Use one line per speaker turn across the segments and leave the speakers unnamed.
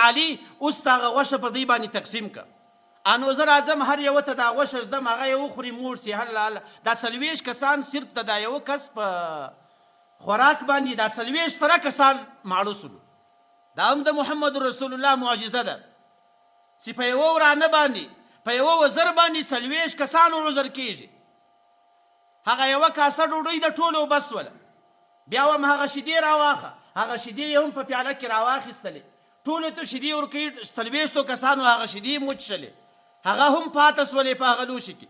علي اوس د هغه غوښه په دوی باندې تقسیم کړه نو زه راځم هر یوه ته دا غوښه ږدم هغه یې وخوري موړ سي هله دا 40 کسان صرف د دا یوه کس په خوراک باندې دا 40 سره کسان ماړه سولو دا هم د محمد رسول الله معجزه ده چې په یوه ورانه باندې په یوه وزر باندې 40 کسانو عذر کېږي هغه یوه کاسه ډوډۍ د ټولو بس وله بیا هم هغه شیدې راواخه هغه شیدې یې هم په پیاله کې راواخیستلې ټولو ته شیدې ورکوي 40 کسانو هغه شیدې هم وڅښلې هغه هم پاته سولې په هغه لوښي کې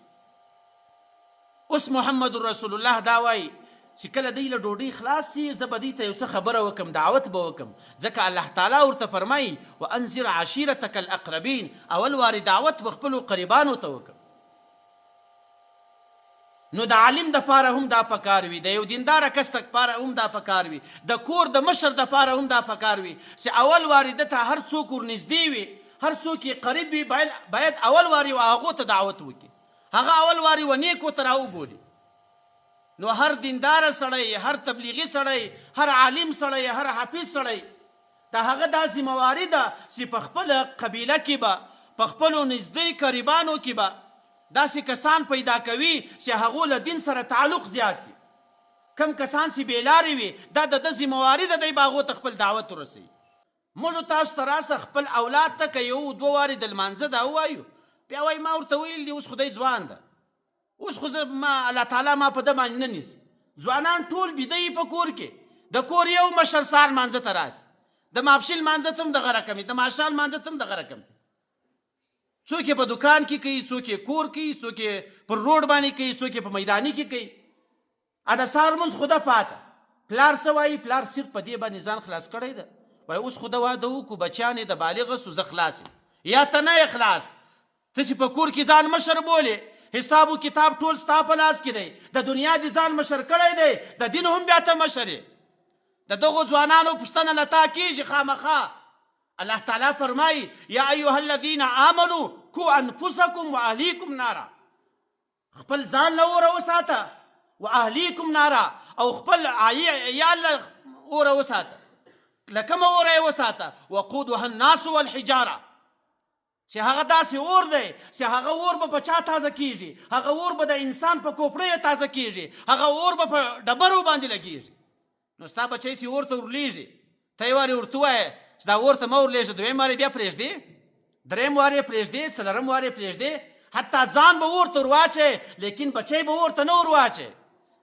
اوس محمد رسول الله دا وایي چې کله دوی له ډوډۍ خلاص سي زه به دوی ته یو څه خبره وکم دعوت به وکم ځکه الله تعالی ورته فرمایي وانذر عشیرتک الاقربین اول وارې دعوت به خپلو قریبانو ته وکم نو د عالم دپاره هم دا پکار وي د یو دینداره کس دپاره هم دا پکار وي د کور د مشر دپاره هم دا پکار وي چې اول وارې ده ته هر څوک ورنږدې وي هر څوک یې قریب وي باید اول وارې هغو ته دعوت وکړي هغه اول وارې و نیکو ته راوبولي نو هر دینداره سړی هر تبلیغي سړی هر عالم سړی هر حافظ سړی د هغه دا ذمهواري ده چې په خپله قبیله کې به په خپلو نږدې قریبانو کې به داسې کسان پیدا کوي چې هغو له دین سره تعلق زیات سي کم کسان چې بېلارې وي دا د ده ذمهواري ده دی به هغو ته خپل دعوت ورسوي موږ تاسو ته راسه خپل اولاد ته که یو دوه وارې د لمانځه دا ووایو بیا وایي ما ورته ویل دي اوس خدای ځوان ده اوس خو الله تعالی ما په ده باندې نه نیسي ځوانان ټول بیده یي په کور کې د کور یو مشر سهار لمانځه ته راسي د ماپښین لمانځه ته هم دغه رقم وي د ماښام لمانځه ته هم دغه رقم وي څوک یې په دکان کې کوي څوک یې کور کوي څوک یې پر روډ باندې کوي څوک یې په میداني کې کوي د سهار لمونځ خو ده پاته پلار څه وایي پلار صرف په دې باندې ځان خلاص کړی ده وایي اوس خو ده واده وکړو بچیان یې د بالغه سو زه خلاص یم یا ته نه یې خلاص ته چې په کور کې ځان مشر بولې حساب و کتاب ټول ستا په لاس کې دی د دنیا دې ځان مشر کړی دی د دین هم بیا ته مشر یې د دغو ځوانانو پوښتنه له تا کېږي خامخا الله تعالی فرمایي یا ایها الذین آمنوا قوا انفسکم واهلیکم نارا خپل ځان له اوره وساته واهلیکم نارا او خپل عیال له اوره وساته له کومه اوره یې وساته وقودها الناس والحجاره چې هغه داسې اور دی چې هغه اور به په چا تازه کېږي هغه اور به د انسان په کوپړیو تازه کېږي هغه اور به په ډبرو باندې لګېږي نو ستا بچی چې اور ته ورلېږي ته یې وارې ورته ووایې چې دا اور ته مه ورلېږه دویم وارې بیا پرېږدې دریم وارې پرېږدې څلرم وارې پرېږدې حتی ځان به اور ته ورواچې لیکن بچی به اور ته نه ورواچې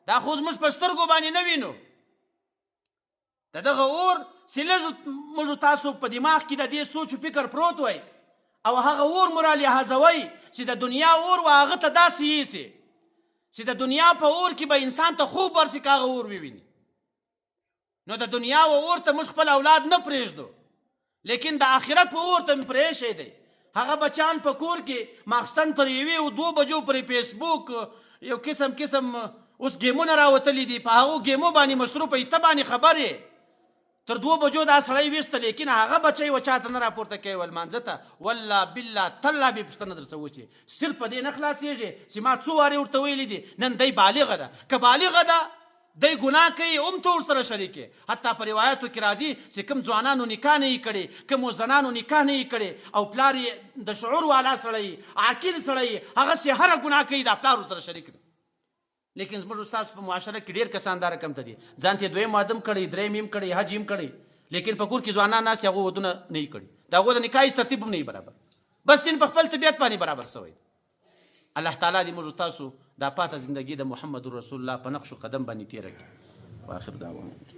دا خو زموږ په سترګو باندې نه وینو د دغه اور چې لږ موږ تاسو په دماغ کې د دې سوچ و فکر پروت وای او هغه اور مو را لحاظوئ چې د دنیا اور و هغه ته داسې یېسي چې د دنیا په اور کې به انسان ته خوب ورسي که هغه اور وویني نو د دنیا و اور ته موږ خپل اولاد نه پرېږدو لیکن د آخرت په اور ته مې پرېښی دی هغه بچان په کور کې ماخستن تر 1 او 2 بجو پرې فیسبوک یو قسم اوس ګیمونه راوتلي دي په هغو ګیمو باندې مصروف وي ته باندې خبر یې تر 2 بجو دا سړی ویسته لیکن هغه بچی و چاته نه راپورته کوي ولمانځه ته والله بالله تالله به پوښتنه درڅه وشي صرف په دې نه خلاصېږي چې ما څو وارې ورته ویلي دي نن دی بالغه ده که بالغه ده دی ګناه کوي هم ته ورسره شریک یې حتی په روایاتو کې راځي چې کوم ځوانانو نکاح نه یې کړې کومو زنانو نکاح نه یې کړې او پلار یې د شعور والا سړی عاقل سړی هغه چې هره ګناه کوي دا پلار ورسره شریک دی لیکن زموږ استاد په معاشره کې ډېر کسان دا رقم ته دي ځان ته دویم واده هم کړی دریم هم کړی حج هم کړی لیکن په کور کې ځوانان ناست هغو ودونه نه یې کړي د هغو د نکاح ترتیب هم نه یي برابر بس دین په خپل طبیعت باندې برابر سوی الله تعالی دې موږ تاسو دا پاته زندګي د محمد رسول الله په نقش و قدم باندې تېره کړي واخر دعوانا